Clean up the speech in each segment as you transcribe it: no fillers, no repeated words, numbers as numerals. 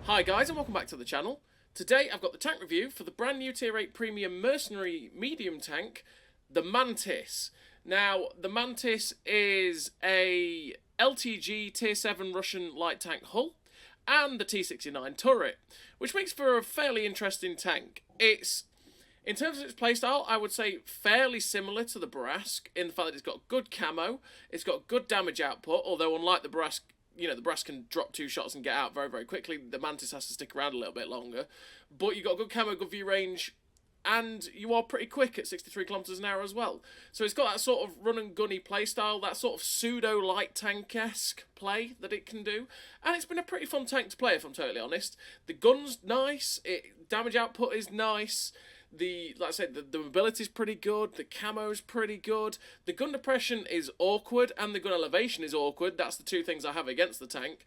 Hi guys and welcome back to the channel. Today I've got the tank review for the brand new Tier 8 Premium Mercenary Medium tank, the Mantis. Now, the Mantis is a LTG Tier 7 Russian light tank hull and the T69 turret, which makes for a fairly interesting tank. In terms of its playstyle, I would say fairly similar to the Borask in the fact that it's got good camo, it's got good damage output, although unlike the Borask, the Borask can drop 2 shots and get out very, very quickly. The Mantis has to stick around a little bit longer. But you've got good camo, good view range, and you are pretty quick at 63 kilometers an hour as well. So it's got that sort of run and gunny playstyle, that sort of pseudo light tank-esque play that it can do. And it's been a pretty fun tank to play, if I'm totally honest. The gun's nice, damage output is nice. Like I said, the mobility is pretty good, the camo's pretty good, the gun depression is awkward, and the gun elevation is awkward. That's the two things I have against the tank.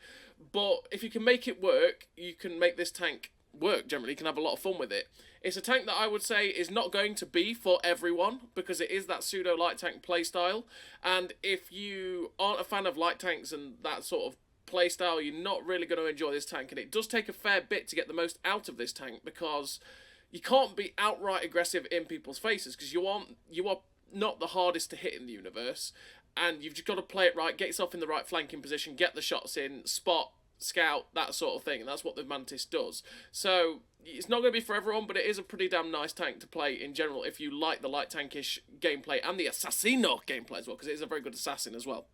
But if you can make it work, you can make this tank work generally. You can have a lot of fun with it. It's a tank that I would say is not going to be for everyone, because it is that pseudo light tank playstyle. And if you aren't a fan of light tanks and that sort of playstyle, you're not really going to enjoy this tank. And it does take a fair bit to get the most out of this tank, because you can't be outright aggressive in people's faces, because you are not the hardest to hit in the universe, and you've just got to play it right, get yourself in the right flanking position, get the shots in, spot, scout, that sort of thing, and that's what the Mantis does. So it's not going to be for everyone, but it is a pretty damn nice tank to play in general if you like the light tankish gameplay and the Assassino gameplay as well, because it is a very good assassin as well.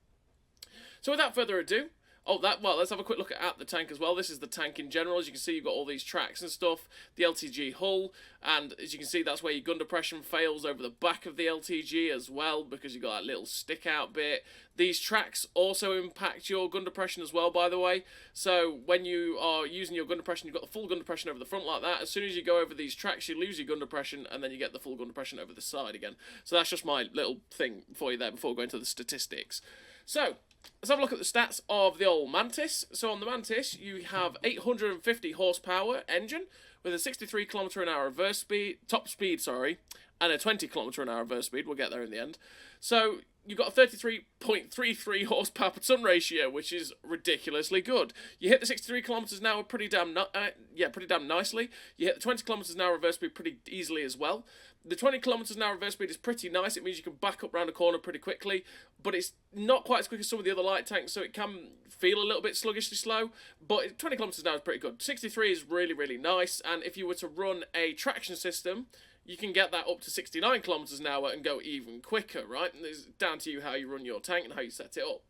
So without further ado, let's have a quick look at the tank as well. This is the tank in general. As you can see, you've got all these tracks and stuff, the LTG hull, and as you can see, that's where your gun depression fails over the back of the LTG as well, because you've got that little stick out bit. These tracks also impact your gun depression as well, by the way. So when you are using your gun depression, you've got the full gun depression over the front like that. As soon as you go over these tracks, you lose your gun depression, and then you get the full gun depression over the side again. So that's just my little thing for you there before going to the statistics. So let's have a look at the stats of the old Mantis. So on the Mantis, you have 850 horsepower engine with a 63 km/h reverse speed, top speed, and a 20 km/h reverse speed. We'll get there in the end. So you've got a 33.33 horsepower per ton ratio, which is ridiculously good. You hit the 63 kilometers an hour pretty damn nicely. You hit the 20 kilometers an hour reverse speed pretty easily as well. The 20 kilometers an hour reverse speed is pretty nice. It means you can back up around a corner pretty quickly, but it's not quite as quick as some of the other light tanks, so it can feel a little bit sluggishly slow, but 20 kilometers an hour is pretty good. 63 is really, really nice, and if you were to run a traction system, you can get that up to 69 kilometers an hour and go even quicker, right? And it's down to you how you run your tank and how you set it up.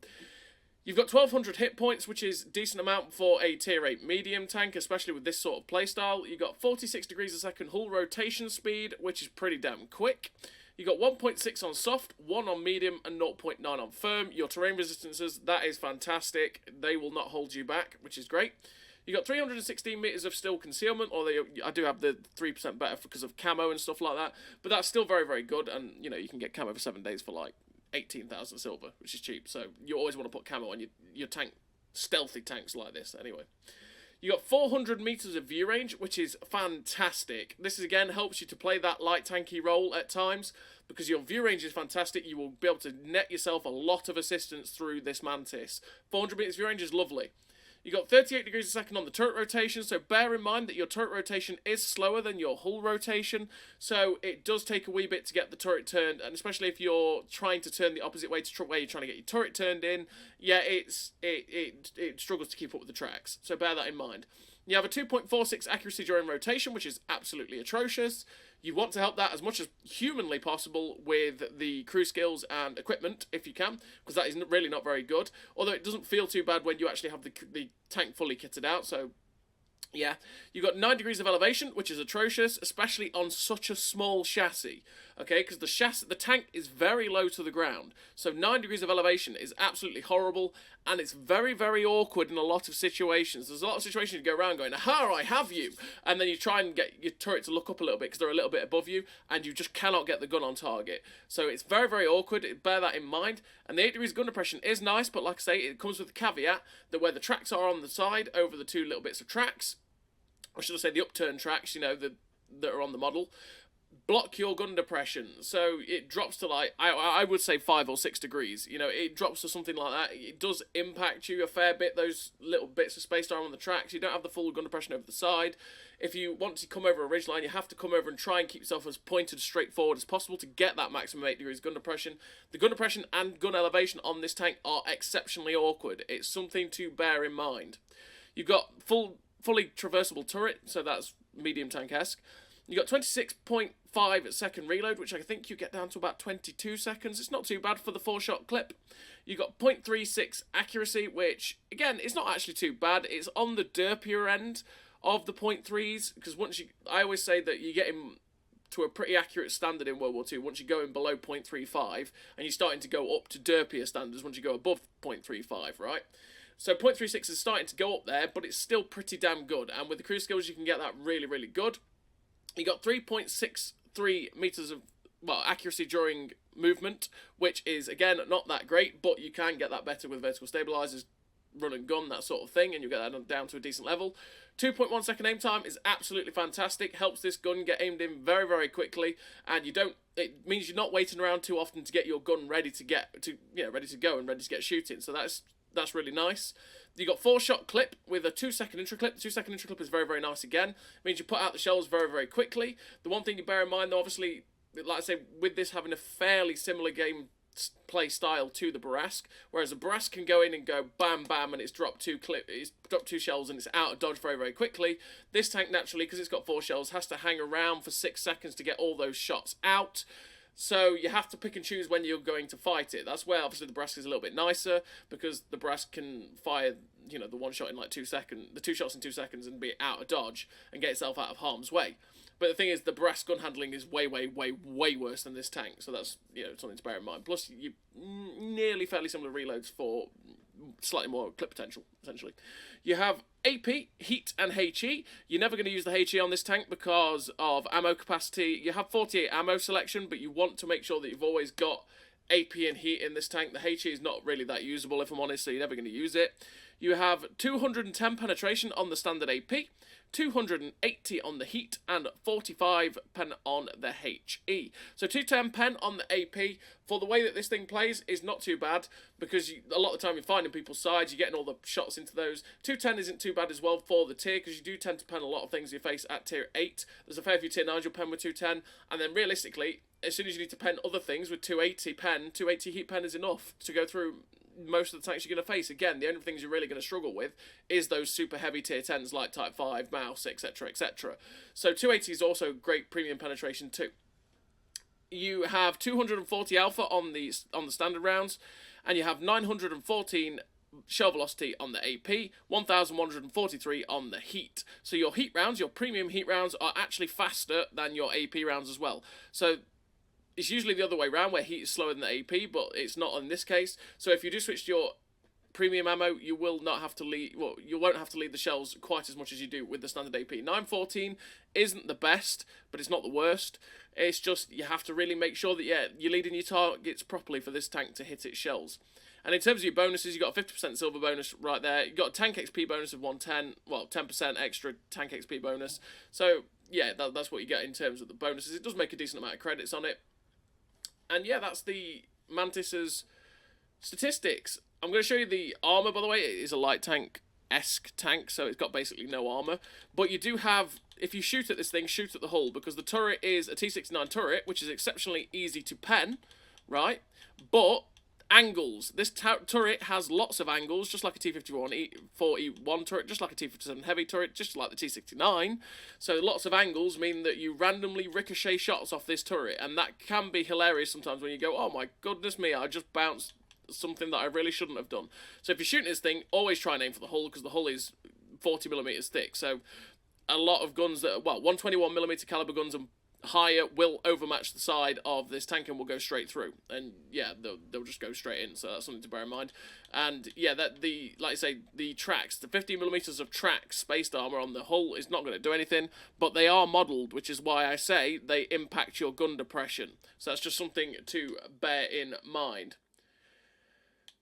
You've got 1200 hit points, which is a decent amount for a tier 8 medium tank, especially with this sort of playstyle. You've got 46 degrees a second hull rotation speed, which is pretty damn quick. You've got 1.6 on soft, 1 on medium, and 0.9 on firm. Your terrain resistances, that is fantastic. They will not hold you back, which is great. You got 316 meters of still concealment, although I do have the 3% better because of camo and stuff like that, but that's still very, very good, and you can get camo for 7 days for like 18,000 silver, which is cheap, so you always want to put camo on your tank, stealthy tanks like this anyway. You got 400 meters of view range, which is fantastic. This again helps you to play that light tanky role at times, because your view range is fantastic. You will be able to net yourself a lot of assistance through this Mantis. 400 meters view range is lovely. You got 38 degrees a second on the turret rotation, so bear in mind that your turret rotation is slower than your hull rotation, so it does take a wee bit to get the turret turned, and especially if you're trying to turn the opposite way to where you're trying to get your turret turned in, yeah, it struggles to keep up with the tracks, so bear that in mind. You have a 2.46 accuracy during rotation, which is absolutely atrocious. You want to help that as much as humanly possible with the crew skills and equipment, if you can, because that is really not very good. Although it doesn't feel too bad when you actually have the tank fully kitted out, so yeah. You've got 9 degrees of elevation, which is atrocious, especially on such a small chassis. Okay, because the tank is very low to the ground. So 9 degrees of elevation is absolutely horrible, and it's very, very awkward in a lot of situations. There's a lot of situations you go around going, aha, I have you! And then you try and get your turret to look up a little bit because they're a little bit above you, and you just cannot get the gun on target. So it's very, very awkward. Bear that in mind. And the 8 degrees gun depression is nice, but like I say, it comes with the caveat that where the tracks are on the side over the 2 little bits of tracks, or should I say the upturn tracks, that are on the model, block your gun depression, so it drops to like I would say 5 or 6 degrees. You know, it drops to something like that. It does impact you a fair bit. Those little bits of space time on the tracks, you don't have the full gun depression over the side. If you want to come over a ridgeline, you have to come over and try and keep yourself as pointed straight forward as possible to get that maximum 8 degrees gun depression. The gun depression and gun elevation on this tank are exceptionally awkward. It's something to bear in mind. You've got fully traversable turret, so that's medium tank-esque. You got 26.5 second reload, which I think you get down to about 22 seconds. It's not too bad for the 4-shot clip. You got 0.36 accuracy, which again, it's not actually too bad. It's on the derpier end of the 0.3s, because I always say that you get him to a pretty accurate standard in World War II once you go in below 0.35, and you're starting to go up to derpier standards once you go above 0.35, right? So 0.36 is starting to go up there, but it's still pretty damn good, and with the cruise skills you can get that really, really good. You got 3.63 meters of accuracy during movement, which is again not that great, but you can get that better with vertical stabilizers, run and gun, that sort of thing, and you get that down to a decent level. 2.1 second aim time is absolutely fantastic. Helps this gun get aimed in very, very quickly, and it means you're not waiting around too often to get your gun ready to ready to go and ready to get shooting. So that's really nice. You got 4-shot clip with a 2-second intro clip. The 2-second intro clip is very, very nice again. It means you put out the shells very, very quickly. The one thing you bear in mind, though, obviously, like I say, with this having a fairly similar gameplay style to the Bourrasque, whereas the Bourrasque can go in and go bam, bam, and it's dropped 2 shells and it's out of dodge very, very quickly. This tank, naturally, because it's got 4 shells, has to hang around for 6 seconds to get all those shots out. So you have to pick and choose when you're going to fight it. That's where obviously the Bourrasque is a little bit nicer, because the Bourrasque can fire, the one shot in like 2 seconds, the 2 shots in 2 seconds, and be out of dodge and get itself out of harm's way. But the thing is, the Bourrasque gun handling is way, way, way, way worse than this tank. So that's something to bear in mind. Plus, you nearly fairly similar reloads for slightly more clip potential, essentially. You have AP, Heat, and HE. You're never going to use the HE on this tank because of ammo capacity. You have 48 ammo selection, but you want to make sure that you've always got AP and Heat in this tank. The HE is not really that usable, if I'm honest, so you're never going to use it. You have 210 penetration on the standard AP, 280 on the Heat, and 45 pen on the HE. So 210 pen on the AP, for the way that this thing plays, is not too bad, because a lot of the time you're finding people's sides, you're getting all the shots into those. 210 isn't too bad as well for the tier, because you do tend to pen a lot of things you face at tier 8. There's a fair few tier 9s you'll pen with 210, and then realistically, as soon as you need to pen other things with 280 pen, 280 Heat pen is enough to go through most of the tanks you're going to face. Again, the only things you're really going to struggle with is those super heavy tier 10s like Type 5, Mouse, etc, etc. So 280 is also great premium penetration too. You have 240 alpha on the standard rounds, and you have 914 shell velocity on the AP, 1143 on the Heat. So your Heat rounds, your premium Heat rounds, are actually faster than your AP rounds as well. So it's usually the other way around, where Heat is slower than the AP, but it's not in this case. So if you do switch to your premium ammo, you will not have to lead. Well, you won't have to lead the shells quite as much as you do with the standard AP. 914 isn't the best, but it's not the worst. It's just you have to really make sure that you're leading your targets properly for this tank to hit its shells. And in terms of your bonuses, you got a 50% silver bonus right there. You got a tank XP bonus of 110, well, 10% extra tank XP bonus. So yeah, that's what you get in terms of the bonuses. It does make a decent amount of credits on it. And yeah, that's the Mantis's statistics. I'm going to show you the armour, by the way. It is a light tank-esque tank, so it's got basically no armour. But you do have, if you shoot at this thing, shoot at the hull, because the turret is a T69 turret, which is exceptionally easy to pen, right? But angles. This turret has lots of angles, just like a T-54E1 turret, just like a T-57 heavy turret, just like the T-69. So lots of angles mean that you randomly ricochet shots off this turret, and that can be hilarious sometimes when you go, oh my goodness me, I just bounced something that I really shouldn't have done. So if you're shooting this thing, always try and aim for the hull, because the hull is 40mm thick. So a lot of guns that, 121mm caliber guns and higher will overmatch the side of this tank and will go straight through, and yeah, they'll just go straight in. So that's something to bear in mind. And yeah, like I say, the tracks, the 50mm of track spaced armor on the hull is not going to do anything, but they are modelled, which is why I say they impact your gun depression. So that's just something to bear in mind.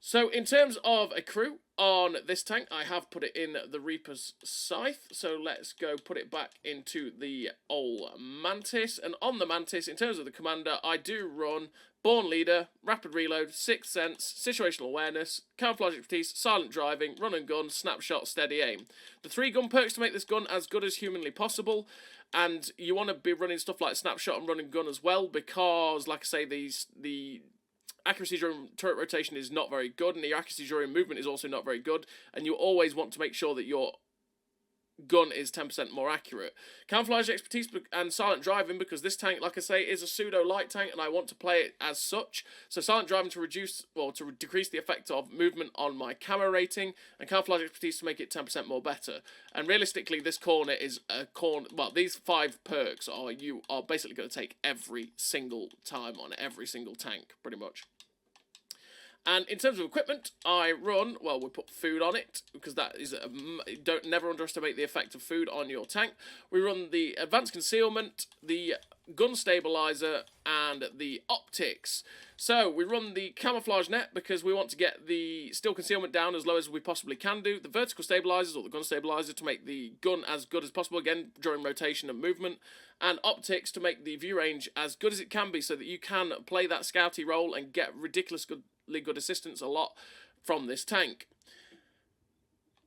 So in terms of a crew on this tank, I have put it in the Reaper's Scythe. So let's go put it back into the old Mantis. And on the Mantis, in terms of the commander, I do run Born Leader, Rapid Reload, Sixth Sense, Situational Awareness, Camouflage Expertise, Silent Driving, Run and Gun, Snapshot, Steady Aim. The 3 gun perks to make this gun as good as humanly possible. And you want to be running stuff like Snapshot and Run and Gun as well, because, like I say, the accuracy during turret rotation is not very good, and the accuracy during movement is also not very good, and you always want to make sure that your gun is 10% more accurate. Camouflage Expertise and Silent Driving, because this tank, like I say, is a pseudo light tank, and I want to play it as such. So Silent Driving to decrease the effect of movement on my camo rating, and Camouflage Expertise to make it 10% more better. And realistically, this corner is a corner. Well, these 5 perks you are basically going to take every single time on every single tank, pretty much. And in terms of equipment, I run, well, we put food on it, because that is, don't never underestimate the effect of food on your tank. We run the Advanced Concealment, the Gun Stabilizer, and the Optics. So, we run the Camouflage Net, because we want to get the Still Concealment down as low as we possibly can do. The Vertical Stabilizers, or the Gun Stabilizer, to make the gun as good as possible, again, during rotation and movement. And Optics to make the view range as good as it can be, so that you can play that scouty role and get ridiculous good assistance a lot from this tank.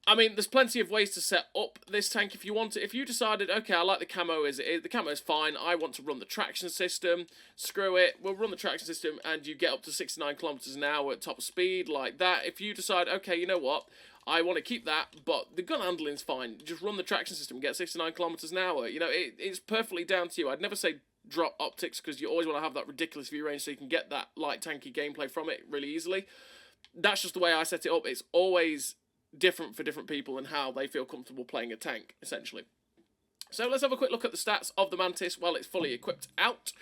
I mean, there's plenty of ways to set up this tank if you want it. If you decided, okay, I like the camo as it is, the camo is fine, I want to run the traction system, screw it, we'll run the traction system, and you get up to 69 kilometers an hour at top speed, like that. If you decide, okay, you know what, I want to keep that, but the gun handling's fine, just run the traction system, get 69 kilometers an hour. You know, it's perfectly down to you. I'd never say drop Optics, because you always want to have that ridiculous view range so you can get that light tanky gameplay from it really easily. That's just the way I set it up. It's always different for different people and how they feel comfortable playing a tank, essentially. So let's have a quick look at the stats of the Mantis while it's fully equipped out.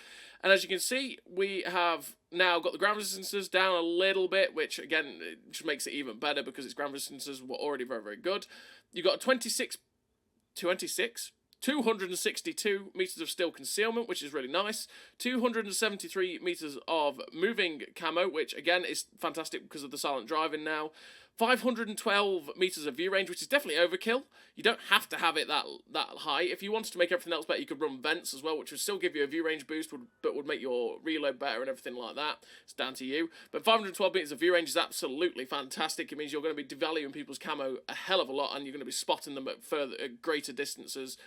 And as you can see, we have now got the ground resistances down a little bit, which again, it just makes it even better because its ground resistances were already very, very good. You've got 262 meters of still concealment, which is really nice. 273 meters of moving camo, which again is fantastic because of the silent driving now. 512 meters of view range, which is definitely overkill. You don't have to have it that high. If you wanted to make everything else better, you could run vents as well, which would still give you a view range boost, but would make your reload better and everything like that. It's down to you. But 512 meters of view range is absolutely fantastic. It means you're going to be devaluing people's camo a hell of a lot, and you're going to be spotting them at greater distances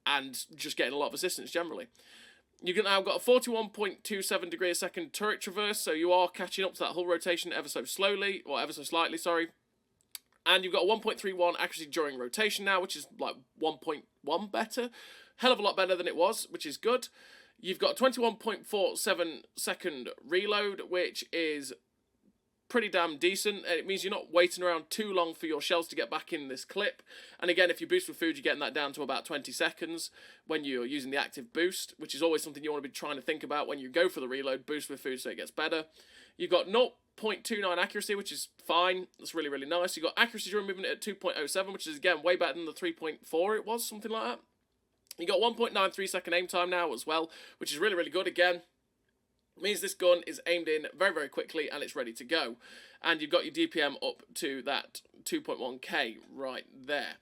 and just getting a lot of assistance generally. You've now got a 41.27 degree a second turret traverse, so you are catching up to that hull rotation ever so slowly, or ever so slightly, sorry. And you've got a 1.31 accuracy during rotation now, which is like 1.1 better. Hell of a lot better than it was, which is good. You've got a 21.47 second reload, which is pretty damn decent. It means you're not waiting around too long for your shells to get back in this clip. And again, if you boost with food, you're getting that down to about 20 seconds when you're using the active boost, which is always something you want to be trying to think about when you go for the reload. Boost with food so it gets better. You've got 0.29 accuracy, which is fine. That's really, really nice. You've got accuracy during movement at 2.07, which is, again, way better than the 3.4 it was, something like that. You got 1.93 second aim time now as well, which is really, really good. Again, it means this gun is aimed in very, very quickly and it's ready to go. And you've got your DPM up to that 2.1k right there.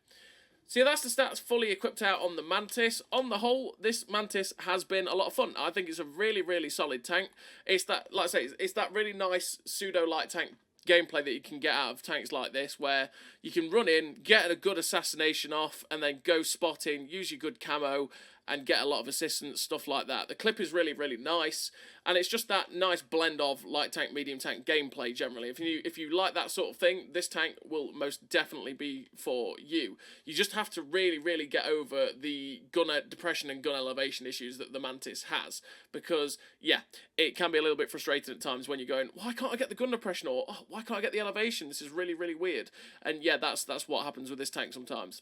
So yeah, that's the stats fully equipped out on the Mantis. On the whole, this Mantis has been a lot of fun. I think it's a really, really solid tank. It's that, like I say, it's that really nice pseudo-light tank gameplay that you can get out of tanks like this, where you can run in, get a good assassination off, and then go spotting, use your good camo, and get a lot of assistance, stuff like that. The clip is really, really nice, and it's just that nice blend of light tank, medium tank gameplay generally. If you like that sort of thing, this tank will most definitely be for you. You just have to really, really get over the gun depression and gun elevation issues that the Mantis has, because, yeah, it can be a little bit frustrating at times when you're going, why can't I get the gun depression, or oh, why can't I get the elevation? This is really, really weird. And yeah, that's what happens with this tank sometimes.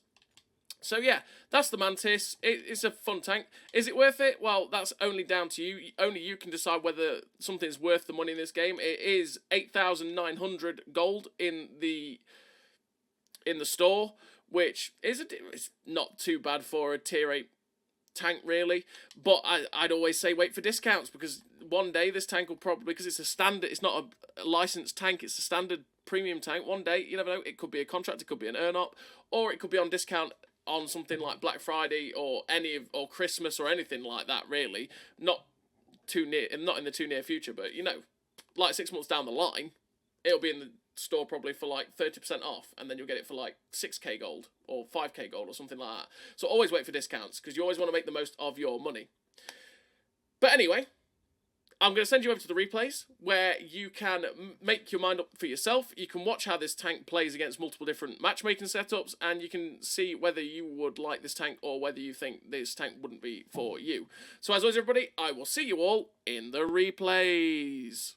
So yeah, that's the Mantis. It's a fun tank. Is it worth it? Well, that's only down to you. Only you can decide whether something's worth the money in this game. It is 8,900 gold in the store, which is it's not too bad for a tier 8 tank really. But I'd always say wait for discounts, because one day this tank will probably, because it's a standard, it's not a licensed tank, it's a standard premium tank. One day, you never know, it could be a contract, it could be an earn-up, or it could be on discount on something like Black Friday or Christmas or anything like that, really. Not in the too near future, but, you know, like 6 months down the line, it'll be in the store probably for like 30% off, and then you'll get it for like 6k gold or 5k gold or something like that. So always wait for discounts, because you always want to make the most of your money. But anyway, I'm going to send you over to the replays, where you can make your mind up for yourself. You can watch how this tank plays against multiple different matchmaking setups, and you can see whether you would like this tank or whether you think this tank wouldn't be for you. So as always, everybody, I will see you all in the replays.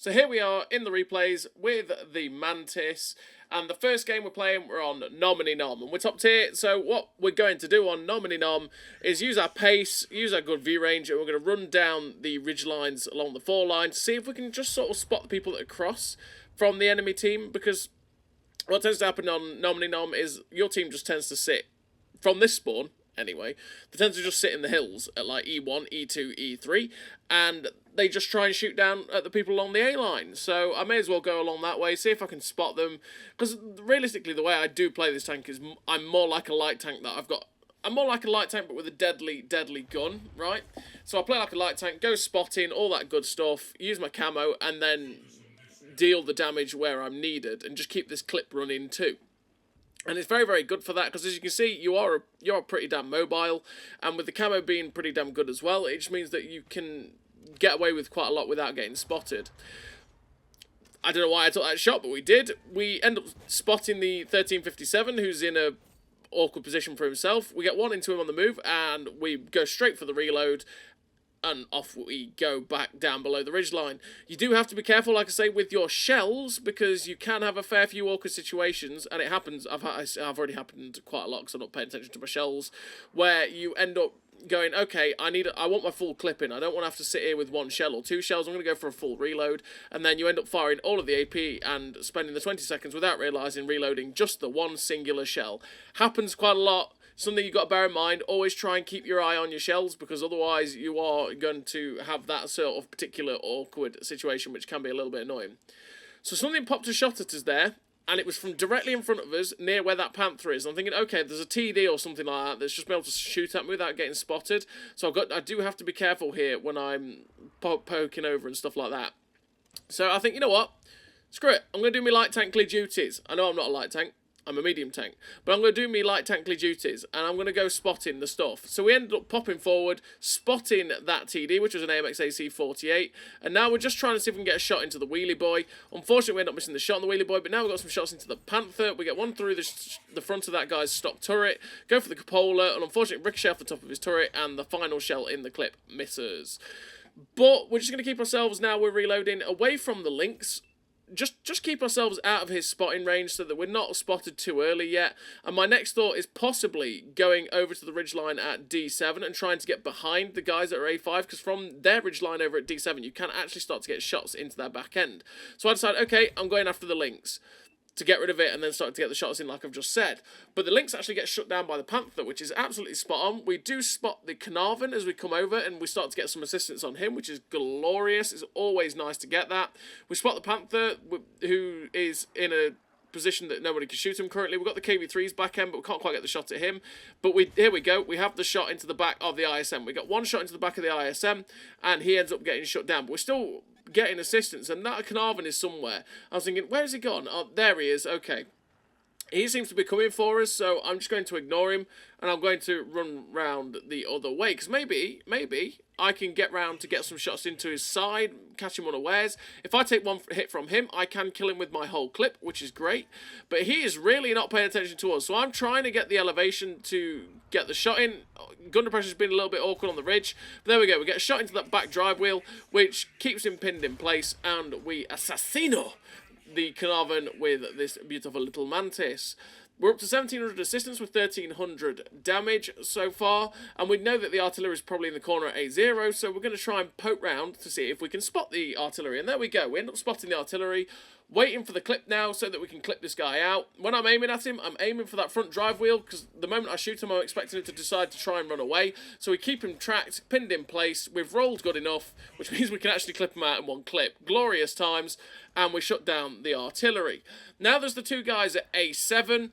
So here we are in the replays with the Mantis, and the first game we're playing, we're on Nominee Nom, and we're top tier. So what we're going to do on Nominee Nom is use our pace, use our good view range, and we're going to run down the ridge lines along the 4 line to see if we can just sort of spot the people that are across from the enemy team, because what tends to happen on Nominee Nom is your team just tends to sit from this spawn. Anyway, they tend to just sit in the hills at like E1, E2, E3, and they just try and shoot down at the people along the A line. So I may as well go along that way, see if I can spot them, because realistically the way I do play this tank is I'm more like a light tank I'm more like a light tank but with a deadly gun, right? So I play like a light tank, go spotting, all that good stuff, use my camo, and then deal the damage where I'm needed, and just keep this clip running too. And it's very, very good for that, because as you can see, you're pretty damn mobile, and with the camo being pretty damn good as well, it just means that you can get away with quite a lot without getting spotted. I don't know why I took that shot, but we did. We end up spotting the 1357, who's in a awkward position for himself. We get one into him on the move, and we go straight for the reload, and off we go back down below the ridgeline. You do have to be careful, like I say, with your shells, because you can have a fair few awkward situations, and it happens. I've already happened quite a lot because I'm not paying attention to my shells, where you end up going, okay, I want my full clip in. I don't want to have to sit here with 1 shell or 2 shells. I'm going to go for a full reload, and then you end up firing all of the AP and spending the 20 seconds without realising reloading just the 1 singular shell. Happens quite a lot. Something you've got to bear in mind, always try and keep your eye on your shells, because otherwise you are going to have that sort of particular awkward situation, which can be a little bit annoying. So something popped a shot at us there, and it was from directly in front of us, near where that Panther is. I'm thinking, okay, there's a TD or something like that that's just been able to shoot at me without getting spotted. So I do have to be careful here when I'm poking over and stuff like that. So I think, you know what? Screw it. I'm going to do my light tankly duties. I know I'm not a light tank. I'm a medium tank, but I'm going to do me light tankly duties, and I'm going to go spotting the stuff. So we ended up popping forward, spotting that TD, which was an AMX AC-48, and now we're just trying to see if we can get a shot into the wheelie boy. Unfortunately, we end up missing the shot on the wheelie boy, but now we've got some shots into the Panther. We get one through the front of that guy's stock turret, go for the cupola, and unfortunately ricochet off the top of his turret, and the final shell in the clip misses. But we're just going to keep ourselves, now we're reloading, away from the links. Just keep ourselves out of his spotting range so that we're not spotted too early yet. And my next thought is possibly going over to the ridgeline at D7 and trying to get behind the guys that are A5, because from their ridgeline over at D7 you can actually start to get shots into their back end. So I decided, okay, I'm going after the links to get rid of it and then start to get the shots in like I've just said. But the links actually get shut down by the Panther, which is absolutely spot on. We do spot the Carnarvon as we come over, and we start to get some assistance on him, which is glorious. It's always nice to get that. We spot the Panther, who is in a position that nobody can shoot him currently. We've got the KV3's back end, but we can't quite get the shot at him. But here we go. We have the shot into the back of the ISM. We got one shot into the back of the ISM, and he ends up getting shut down. But we're still getting assistance, and that Carnarvon is somewhere. I was thinking, where has he gone? Oh, there he is. Okay. He seems to be coming for us, so I'm just going to ignore him, and I'm going to run round the other way, because maybe I can get round to get some shots into his side, catch him unawares. If I take one hit from him, I can kill him with my whole clip, which is great. But he is really not paying attention to us, so I'm trying to get the elevation to get the shot in. Gun pressure's been a little bit awkward on the ridge. But there we go, we get a shot into that back drive wheel, which keeps him pinned in place, and we assassino the Carnarvon with this beautiful little Mantis. We're up to 1700 assistance with 1300 damage so far, and we know that the artillery is probably in the corner at 8-0, so we're going to try and poke round to see if we can spot the artillery. And there we go, we end up spotting the artillery. Waiting for the clip now so that we can clip this guy out. When I'm aiming at him, I'm aiming for that front drive wheel, because the moment I shoot him, I'm expecting him to decide to try and run away. So we keep him tracked, pinned in place. We've rolled good enough, which means we can actually clip him out in one clip. Glorious times, and we shut down the artillery. Now there's the two guys at A7.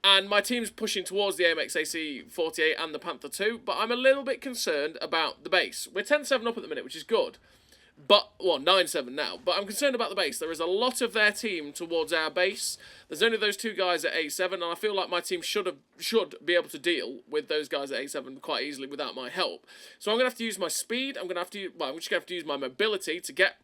And my team's pushing towards the AMX AC-48 and the Panther 2, but I'm a little bit concerned about the base. We're 10-7 up at the minute, which is good. But, well, 9-7 now. But I'm concerned about the base. There is a lot of their team towards our base. There's only those two guys at A7, and I feel like my team should be able to deal with those guys at A7 quite easily without my help. So I'm going to have to use my speed. I'm just going to have to use my mobility to get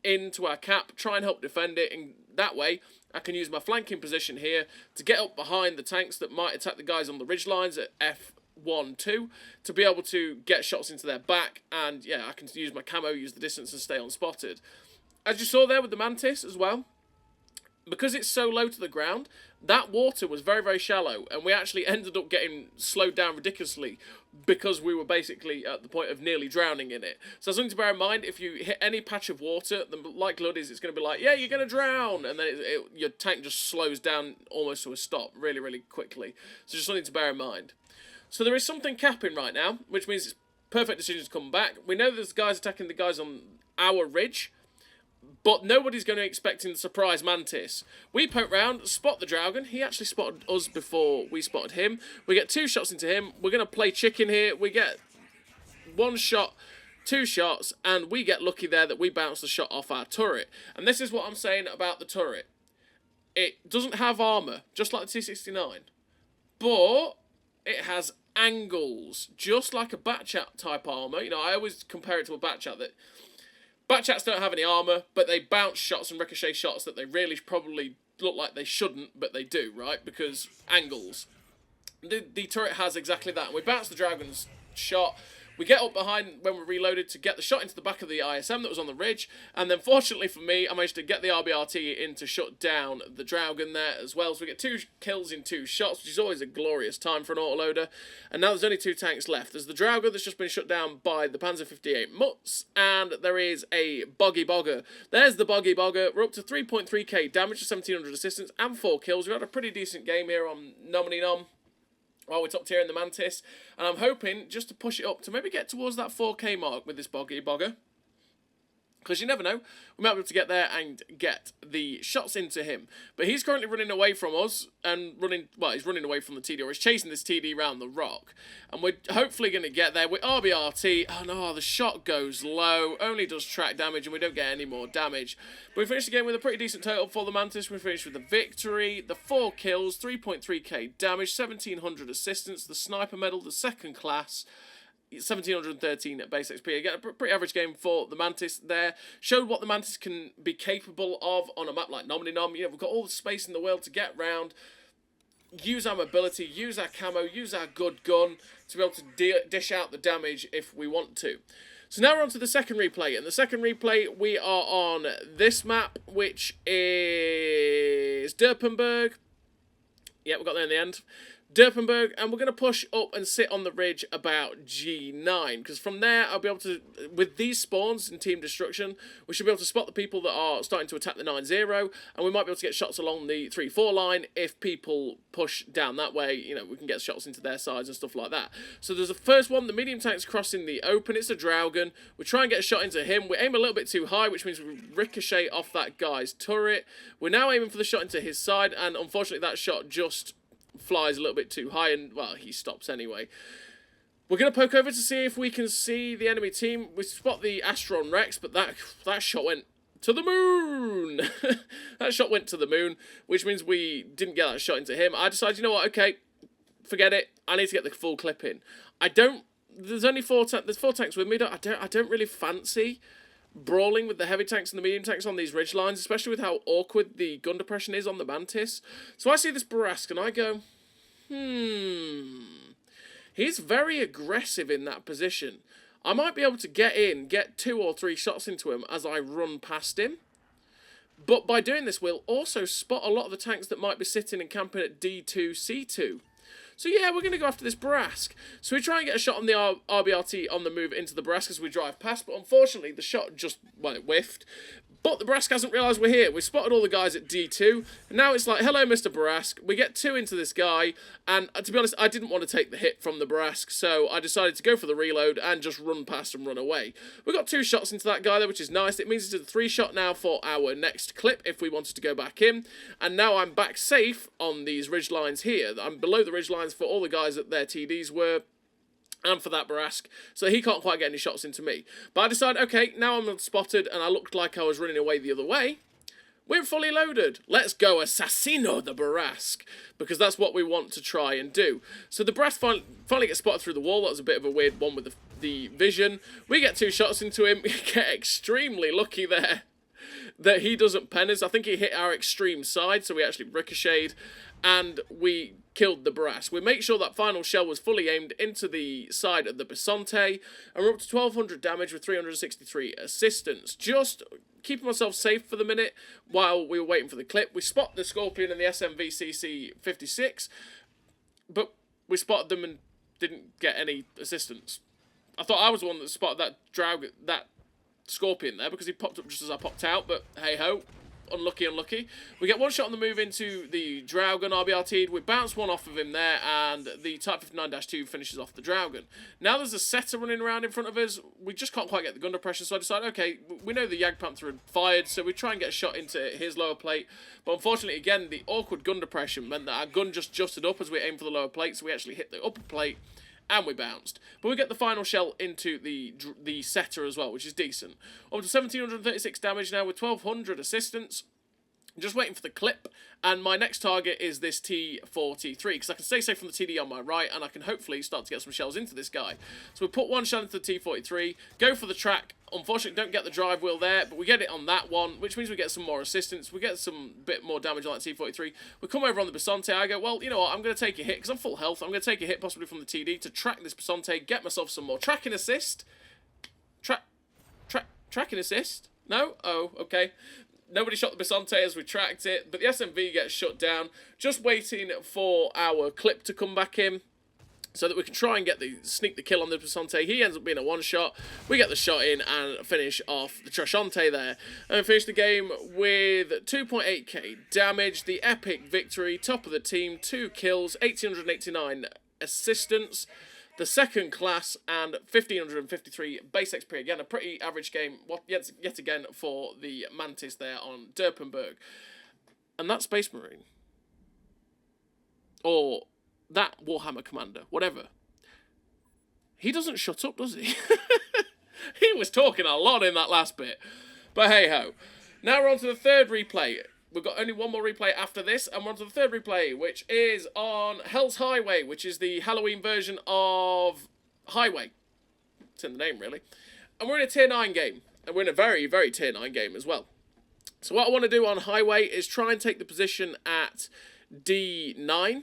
into our cap, try and help defend it, and that way I can use my flanking position here to get up behind the tanks that might attack the guys on the ridge lines at F1-2 to be able to get shots into their back, and yeah, I can use my camo, use the distance, and stay unspotted. As you saw there with the Mantis as well, because it's so low to the ground, that water was very, very shallow, and we actually ended up getting slowed down ridiculously because we were basically at the point of nearly drowning in it. So that's something to bear in mind. If you hit any patch of water, the likelihood is it's going to be like, yeah, you're going to drown, and then your tank just slows down almost to a stop really, really quickly. So just something to bear in mind. So there is something capping right now, which means it's perfect decision to come back. We know there's guys attacking the guys on our ridge, but nobody's going to expect the surprise Mantis. We poke round, spot the Dragon. He actually spotted us before we spotted him. We get 2 shots into him. We're going to play chicken here. We get 1 shot, 2 shots, and we get lucky there that we bounce the shot off our turret. And this is what I'm saying about the turret. It doesn't have armour, just like the T69, but it has angles, just like a Batchat type armour. You know, I always compare it to a Batchat that... Batchats don't have any armour, but they bounce shots and ricochet shots that they really probably look like they shouldn't, but they do, right? Because angles. The turret has exactly that. We bounce the Dragon's shot. We get up behind when we're reloaded to get the shot into the back of the ISM that was on the ridge. And then fortunately for me, I managed to get the RBRT in to shut down the Dragon there as well. So we get 2 kills in 2 shots, which is always a glorious time for an autoloader. And now there's only 2 tanks left. There's the Dragon that's just been shut down by the Panzer 58 Mutz. And there is a Boggy Bogger. There's the Boggy Bogger. We're up to 3.3k damage, 1700 assistance, and 4 kills. We had a pretty decent game here on Nomini Nom. While we're top tier in the Mantis, and I'm hoping just to push it up to maybe get towards that 4k mark with this Boggy Bogger. Because you never know, we might be able to get there and get the shots into him. But he's currently running away from us, and he's running away from the TD, or he's chasing this TD around the rock. And we're hopefully going to get there with RBRT. Oh no, the shot goes low, only does track damage, and we don't get any more damage. But we finished the game with a pretty decent total for the Mantis. We finished with the victory, the 4 kills, 3.3k damage, 1700 assistance, the sniper medal, the 2nd class, 1713 base XP. Again, a pretty average game for the Mantis there. Showed what the Mantis can be capable of on a map like Nomini Nom. You know, we've got all the space in the world to get round, use our mobility, use our camo, use our good gun to be able to dish out the damage if we want to. So now we're on to the second replay. In the second replay, we are on this map, which is Derpenberg. Yeah, we got there in the end. Derpenberg, and we're going to push up and sit on the ridge about G9, because from there I'll be able to, with these spawns in team destruction, we should be able to spot the people that are starting to attack the 9-0, and we might be able to get shots along the 3-4 line if people push down that way. You know, we can get shots into their sides and stuff like that. So there's the first one, the medium tank's crossing the open, it's a Dragon. We try and get a shot into him, we aim a little bit too high, which means we ricochet off that guy's turret. We're now aiming for the shot into his side, and unfortunately that shot just flies a little bit too high, and well, he stops anyway. We're going to poke over to see if we can see the enemy team. We spot the Astron Rex, but that shot went to the moon. That shot went to the moon, which means we didn't get that shot into him. I decided, you know what, okay, forget it. I need to get the full clip in. There's only 4 tanks with me. I don't really fancy brawling with the heavy tanks and the medium tanks on these ridge lines, especially with how awkward the gun depression is on the Mantis. So I see this Barask and I go, he's very aggressive in that position. I might be able to get 2 or 3 shots into him as I run past him. But by doing this, we'll also spot a lot of the tanks that might be sitting and camping at D2, C2. So yeah, we're going to go after this Barask. So we try and get a shot on the RBRT on the move into the Barask as we drive past, but unfortunately the shot just, well, it whiffed. But the Barask hasn't realised we're here. We've spotted all the guys at D2. And now it's like, hello, Mr. Barask. We get 2 into this guy. And to be honest, I didn't want to take the hit from the Barask. So I decided to go for the reload and just run past and run away. We got 2 shots into that guy there, which is nice. It means it's a 3-shot now for our next clip if we wanted to go back in. And now I'm back safe on these ridge lines here. I'm below the ridge lines for all the guys that their TDs were. And for that Barask, so he can't quite get any shots into me. But I decided, okay, now I'm spotted and I looked like I was running away the other way. We're fully loaded. Let's go assassino the Barask, because that's what we want to try and do. So the Barask finally gets spotted through the wall. That was a bit of a weird one with the vision. We get 2 shots into him. We get extremely lucky there that he doesn't pen us. I think he hit our extreme side, so we actually ricocheted, and we killed the Barask. We make sure that final shell was fully aimed into the side of the Bisonte, and we're up to 1200 damage with 363 assistance. Just keeping myself safe for the minute while we were waiting for the clip. We spot the Scorpion and the SMVCC 56, but we spotted them and didn't get any assistance. I thought I was the one that spotted that Scorpion there, because he popped up just as I popped out, but hey ho, unlucky. We get 1 shot on the move into the Draugen RBRT'd. We bounce 1 off of him there, and the Type 59-2 finishes off the Draugen. Now there's a setter running around in front of us. We just can't quite get the gun depression, so I decided, okay, we know the Jagdpanther had fired, so we try and get a shot into his lower plate. But unfortunately, again, the awkward gun depression meant that our gun just adjusted up as we aimed for the lower plate, so we actually hit the upper plate, and we bounced. But we get the final shell into the setter as well, which is decent. Up to 1736 damage now with 1200 assistance. Just waiting for the clip, and my next target is this T43, because I can stay safe from the TD on my right, and I can hopefully start to get some shells into this guy. So we put 1 shell into the T43, go for the track. Unfortunately, don't get the drive wheel there, but we get it on that one, which means we get some more assistance. We get some bit more damage on that T43. We come over on the Bisonte. I go, well, you know what, I'm going to take a hit, because I'm full health. I'm going to take a hit, possibly from the TD, to track this Bisonte, get myself some more tracking assist. Tracking assist? No? Oh, okay. Nobody shot the Bisonte as we tracked it, but the SMV gets shut down. Just waiting for our clip to come back in so that we can try and sneak the kill on the Bisonte. He ends up being a 1-shot. We get the shot in and finish off the Trashante there. And we finish the game with 2.8k damage. The epic victory, top of the team, 2 kills, 1889 assistance. The second class, and 1553 base XP. Again, a pretty average game, yet again, for the Mantis there on Derpenberg. And that Space Marine, or that Warhammer Commander, whatever, he doesn't shut up, does he? He was talking a lot in that last bit. But hey-ho. Now we're on to the 3rd replay. We've got only 1 more replay after this, and we're on to the 3rd replay, which is on Hell's Highway, which is the Halloween version of Highway. It's in the name, really. And we're in a Tier 9 game, and we're in a very, very Tier 9 game as well. So what I want to do on Highway is try and take the position at D9,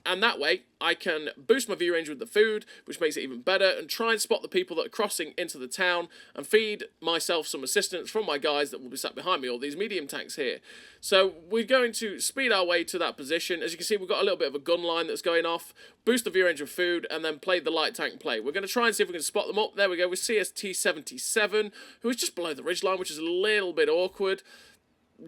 and that way I can boost my view range with the food, which makes it even better, and try and spot the people that are crossing into the town and feed myself some assistance from my guys that will be sat behind me, all these medium tanks here. So we're going to speed our way to that position. As you can see, we've got a little bit of a gun line that's going off, boost the view range with food, and then play the light tank play. We're going to try and see if we can spot them up. There we go with CST-77, who is just below the ridgeline, which is a little bit awkward.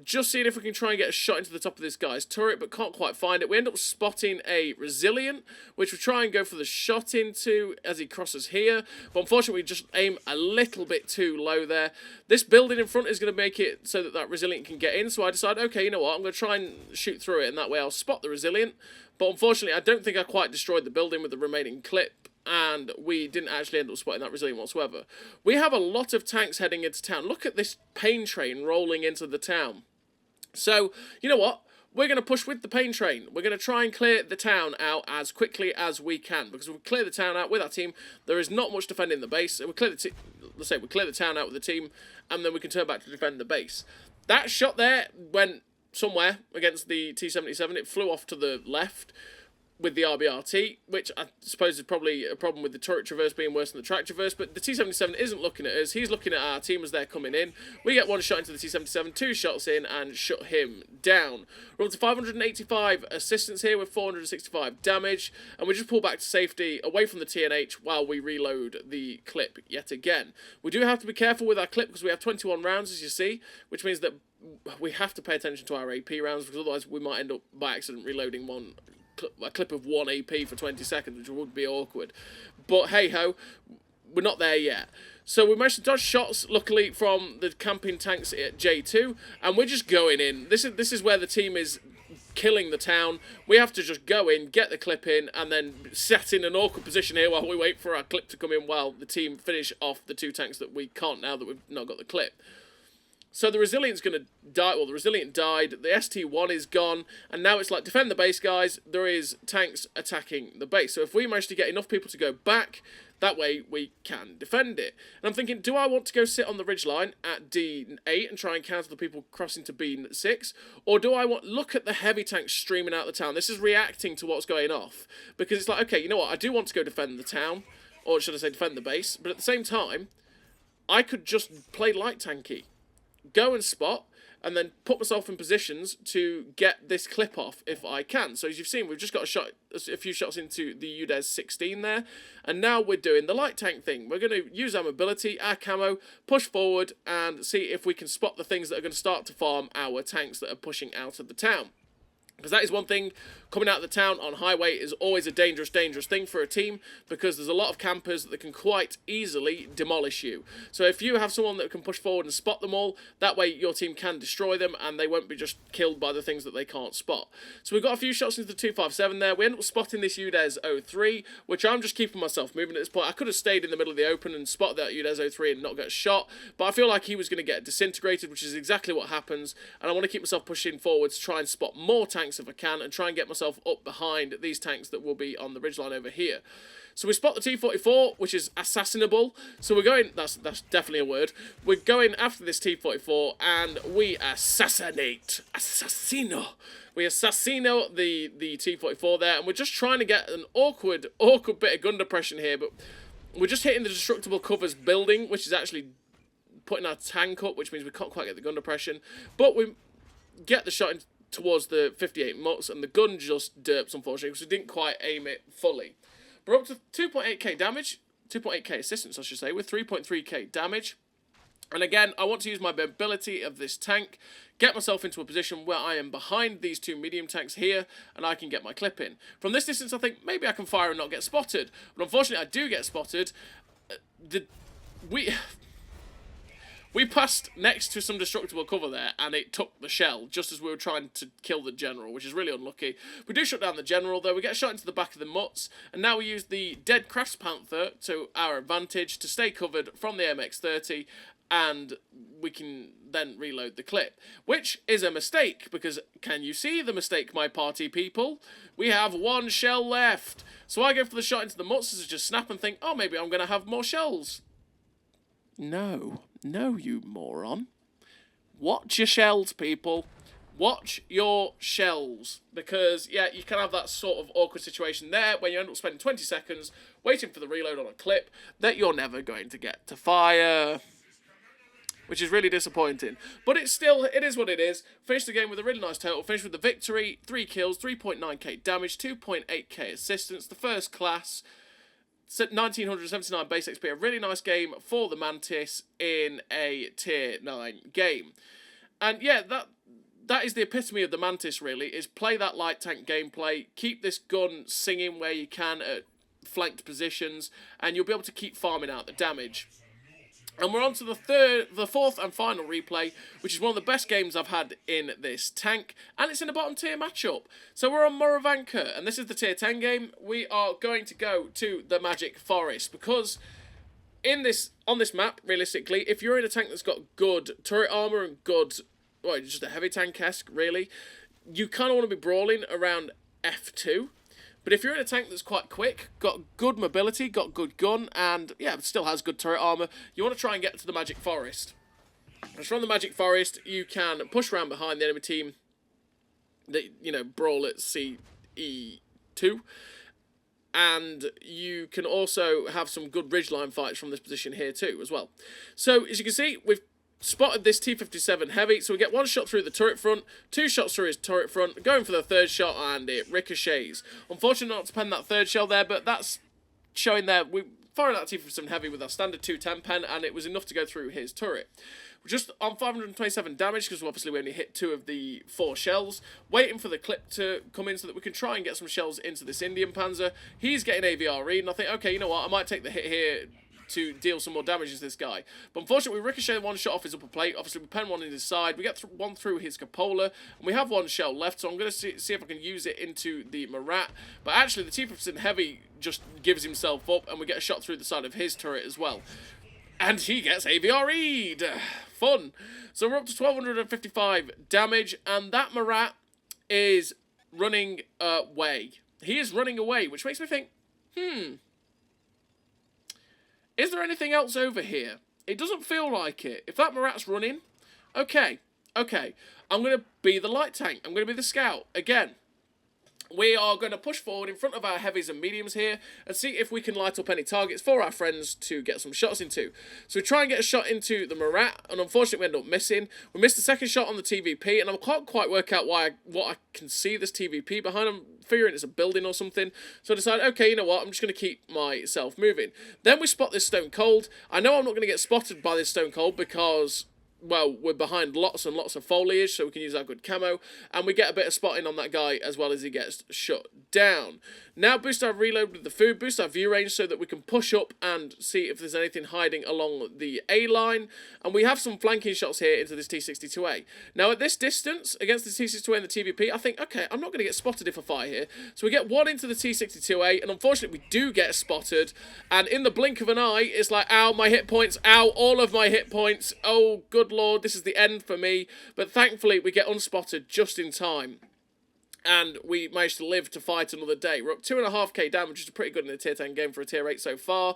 Just seeing if we can try and get a shot into the top of this guy's turret, but can't quite find it. We end up spotting a Resilient, which we try and go for the shot into as he crosses here. But unfortunately, we just aim a little bit too low there. This building in front is going to make it so that Resilient can get in. So I decided, okay, you know what, I'm going to try and shoot through it, and that way I'll spot the Resilient. But unfortunately, I don't think I quite destroyed the building with the remaining clip, and we didn't actually end up spotting that Resilient whatsoever. We have a lot of tanks heading into town. Look at this pain train rolling into the town. So, you know what? We're going to push with the pain train. We're going to try and clear the town out as quickly as we can, because if we clear the town out with our team, there is not much defending the base. We clear the town out with the team, and then we can turn back to defend the base. That shot there went somewhere against the T-77. It flew off to the left. with the RBRT, which I suppose is probably a problem with the turret traverse being worse than the track traverse, but the T-77 isn't looking at us. He's looking at our team as they're coming in. We get one shot into the T-77, 2 shots in, and shut him down. We're up to 585 assistance here with 465 damage, and we just pull back to safety away from the TNH while we reload the clip yet again. We do have to be careful with our clip because we have 21 rounds, as you see, which means that we have to pay attention to our AP rounds, because otherwise we might end up by accident reloading a clip of 1 AP for 20 seconds, which would be awkward. But hey-ho, we're not there yet. So we managed to dodge shots, luckily, from the camping tanks at J2, and we're just going in. This is where the team is killing the town. We have to just go in, get the clip in, and then set in an awkward position here while we wait for our clip to come in while the team finish off the 2 tanks that we can't now that we've not got the clip. So the Resilient's going to die. Well, the Resilient died. The ST-1 is gone. And now it's like, defend the base, guys. There is tanks attacking the base. So if we manage to get enough people to go back, that way we can defend it. And I'm thinking, do I want to go sit on the ridgeline at D8 and try and counter the people crossing to B6? Or do I look at the heavy tanks streaming out of the town? This is reacting to what's going off. Because it's like, okay, you know what? I do want to go defend the town. Or should I say defend the base? But at the same time, I could just play light tanky. Go and spot, and then put myself in positions to get this clip off if I can. So as you've seen, we've just got a few shots into the UDES 16 there, and now we're doing the light tank thing. We're going to use our mobility, our camo, push forward, and see if we can spot the things that are going to start to farm our tanks that are pushing out of the town. Because that is one thing, coming out of the town on highway is always a dangerous, dangerous thing for a team, because there's a lot of campers that can quite easily demolish you. So if you have someone that can push forward and spot them all, that way your team can destroy them and they won't be just killed by the things that they can't spot. So we've got a few shots into the 257 there. We end up spotting this UDES 03, which I'm just keeping myself moving at this point. I could have stayed in the middle of the open and spotted that UDES 03 and not get shot, but I feel like he was going to get disintegrated, which is exactly what happens, and I want to keep myself pushing forward to try and spot more tanks if I can, and try and get myself up behind these tanks that will be on the ridgeline over here. So we spot the T-44, which is assassinable. So we're going, that's definitely a word. We're going after this T-44 and we assassinate. Assassino. We assassino the T-44 there, and we're just trying to get an awkward bit of gun depression here, but we're just hitting the destructible covers building, which is actually putting our tank up, which means we can't quite get the gun depression. But we get the shot in towards the 58 mutts, and the gun just derps, unfortunately, because we didn't quite aim it fully. We're up to 2.8k damage, 2.8k assistance, I should say, with 3.3k damage. And again, I want to use my mobility of this tank, get myself into a position where I am behind these 2 medium tanks here, and I can get my clip in. From this distance, I think maybe I can fire and not get spotted. But unfortunately, I do get spotted. We passed next to some destructible cover there, and it took the shell just as we were trying to kill the general, which is really unlucky. We do shut down the general, though. We get shot into the back of the mutts, and now we use the dead Crafts Panther to our advantage to stay covered from the MX-30, and we can then reload the clip, which is a mistake, because can you see the mistake, my party people? We have 1 shell left. So I go for the shot into the mutts to just snap and think, oh, maybe I'm going to have more shells. No, you moron. Watch your shells, people. Watch your shells. Because, yeah, you can have that sort of awkward situation there when you end up spending 20 seconds waiting for the reload on a clip that you're never going to get to fire. Which is really disappointing. But it is what it is. Finished the game with a really nice total. Finished with the victory. 3 kills, 3.9k damage, 2.8k assistance. The first class. 1979 base XP, a really nice game for the Mantis in a tier 9 game. And yeah, that is the epitome of the Mantis, really, is play that light tank gameplay, keep this gun singing where you can at flanked positions, and you'll be able to keep farming out the damage. And we're on to the fourth and final replay, which is one of the best games I've had in this tank, and it's in a bottom tier matchup. So we're on Moravanka, and this is the tier 10 game. We are going to go to the Magic Forest, because on this map, realistically, if you're in a tank that's got good turret armour and good, well, just a heavy tank-esque, really, you kind of want to be brawling around F2. But if you're in a tank that's quite quick, got good mobility, got good gun, and, yeah, still has good turret armour, you want to try and get to the Magic Forest. And from the Magic Forest, you can push around behind the enemy team, that, you know, brawl at C, E, 2. And you can also have some good ridgeline fights from this position here too, as well. So, as you can see, we've spotted this T-57 heavy, so we get 1 shot through the turret front, 2 shots through his turret front, going for the 3rd shot, and it ricochets. Unfortunately, not to pen that 3rd shell there, but that's showing there we firing that T-57 heavy with our standard 210 pen, and it was enough to go through his turret. We're just on 527 damage, because obviously we only hit 2 of the 4 shells, waiting for the clip to come in so that we can try and get some shells into this Indian Panzer. He's getting AVRE, and I think, okay, you know what, I might take the hit here to deal some more damage to this guy. But unfortunately, we ricochet 1 shot off his upper plate. Obviously, we pen 1 in his side. We get 1 through his cupola, and we have 1 shell left, so I'm going to see if I can use it into the Marat. But actually, the T-57 Heavy just gives himself up, and we get a shot through the side of his turret as well. And he gets AVRE'd. Fun. So we're up to 1255 damage, and that Marat is running away. He is running away, which makes me think, is there anything else over here? It doesn't feel like it. If that Marat's running, okay. I'm going to be the light tank. I'm going to be the scout. Again, we are going to push forward in front of our heavies and mediums here and see if we can light up any targets for our friends to get some shots into. So we try and get a shot into the Marat, and unfortunately we end up missing. We missed the 2nd shot on the TVP, and I can't quite work out what I can see this TVP behind. I'm figuring it's a building or something. So I decided, okay, you know what, I'm just going to keep myself moving. Then we spot this Stone Cold. I know I'm not going to get spotted by this Stone Cold because, well, we're behind lots and lots of foliage, so we can use our good camo, and we get a bit of spotting on that guy as well as he gets shut down. Now boost our reload with the food, boost our view range so that we can push up and see if there's anything hiding along the A line, and we have some flanking shots here into this T-62A. Now at this distance, against the T-62A and the TVP, I think, okay, I'm not going to get spotted if I fire here. So we get 1 into the T-62A, and unfortunately we do get spotted, and in the blink of an eye, it's like, ow, my hit points, ow, all of my hit points, oh, good lord, this is the end for me. But thankfully, we get unspotted just in time, and we managed to live to fight another day. We're up 2.5k damage, which is pretty good in a tier 10 game for a tier 8 so far.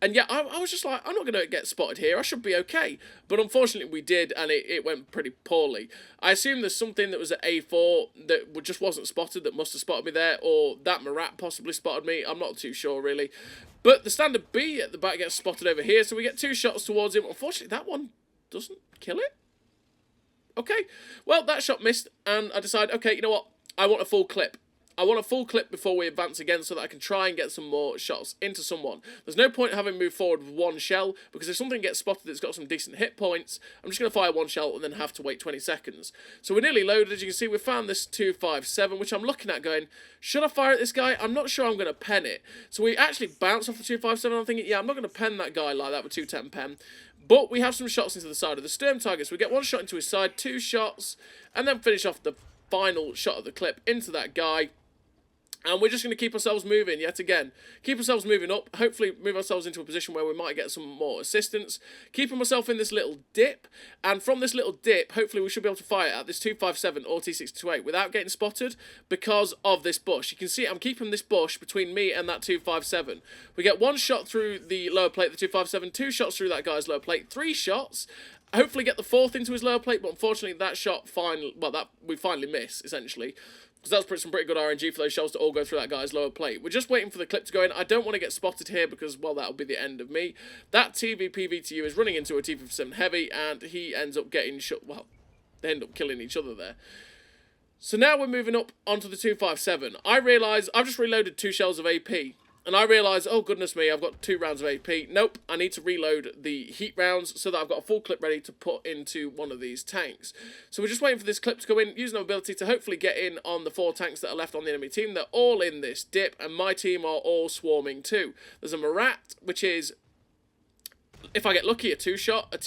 And yeah, I was just like, I'm not going to get spotted here. I should be okay. But unfortunately, we did, and it went pretty poorly. I assume there's something that was at A4 that just wasn't spotted that must have spotted me there, or that Marat possibly spotted me. I'm not too sure, really. But the standard B at the back gets spotted over here, so we get 2 shots towards him. Unfortunately, that one doesn't kill it. Okay, well, that shot missed, and I decided, okay, you know what? I want a full clip. I want a full clip before we advance again so that I can try and get some more shots into someone. There's no point having moved forward with 1 shell, because if something gets spotted that's got some decent hit points, I'm just going to fire 1 shell and then have to wait 20 seconds. So we're nearly loaded. As you can see, we found this 257, which I'm looking at going, should I fire at this guy? I'm not sure I'm going to pen it. So we actually bounce off the 257. I'm thinking, yeah, I'm not going to pen that guy like that with 210 pen. But we have some shots into the side of the Sturm target. So we get 1 shot into his side, 2 shots, and then finish off the final shot of the clip into that guy. And we're just going to keep ourselves moving yet again. Keep ourselves moving up. Hopefully move ourselves into a position where we might get some more assistance. Keeping myself in this little dip. And from this little dip, hopefully we should be able to fire at this 257 or T-628 without getting spotted because of this bush. You can see I'm keeping this bush between me and that 257. We get 1 shot through the lower plate, the 257. 2 shots through that guy's lower plate. 3 shots. Hopefully get the 4th into his lower plate, but unfortunately that shot we finally miss, essentially. Because that's some pretty good RNG for those shells to all go through that guy's lower plate. We're just waiting for the clip to go in. I don't want to get spotted here because, well, that'll be the end of me. That TVP VTU is running into a T-57 Heavy, and he ends up getting shot. Well, they end up killing each other there. So now we're moving up onto the 257. I realise I've just reloaded 2 shells of AP. And I realise, oh goodness me, I've got 2 rounds of AP. Nope, I need to reload the heat rounds so that I've got a full clip ready to put into one of these tanks. So we're just waiting for this clip to go in, using our ability to hopefully get in on the 4 tanks that are left on the enemy team. They're all in this dip, and my team are all swarming too. There's a Marat, which is, if I get lucky, a 2-shot, a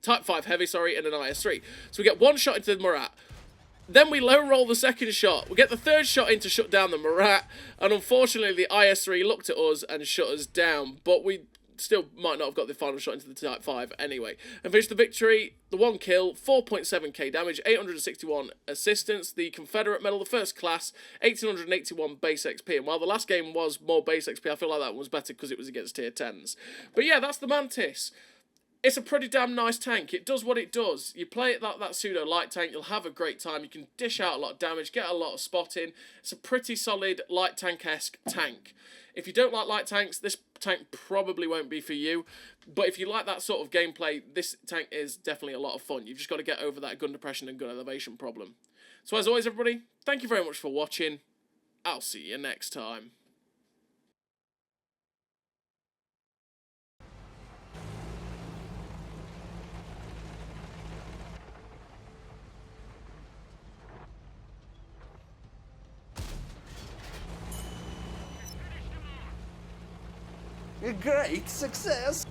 Type 5 Heavy, sorry, and an IS-3. So we get 1 shot into the Marat. Then we low roll the 2nd shot. We get the 3rd shot in to shut down the Marat. And unfortunately, the IS-3 looked at us and shut us down. But we still might not have got the final shot into the Type 5 anyway. And finished the victory. The 1 kill, 4.7k damage, 861 assistance. The Confederate medal, the 1st class, 1881 base XP. And while the last game was more base XP, I feel like that one was better because it was against tier 10s. But yeah, that's the Mantis. it's a pretty damn nice tank. It does what it does. You play it like that pseudo light tank, you'll have a great time. You can dish out a lot of damage, get a lot of spotting. It's a pretty solid light tank-esque tank. If you don't like light tanks, this tank probably won't be for you. But if you like that sort of gameplay, this tank is definitely a lot of fun. You've just got to get over that gun depression and gun elevation problem. So as always, everybody, thank you very much for watching. I'll see you next time. A great success!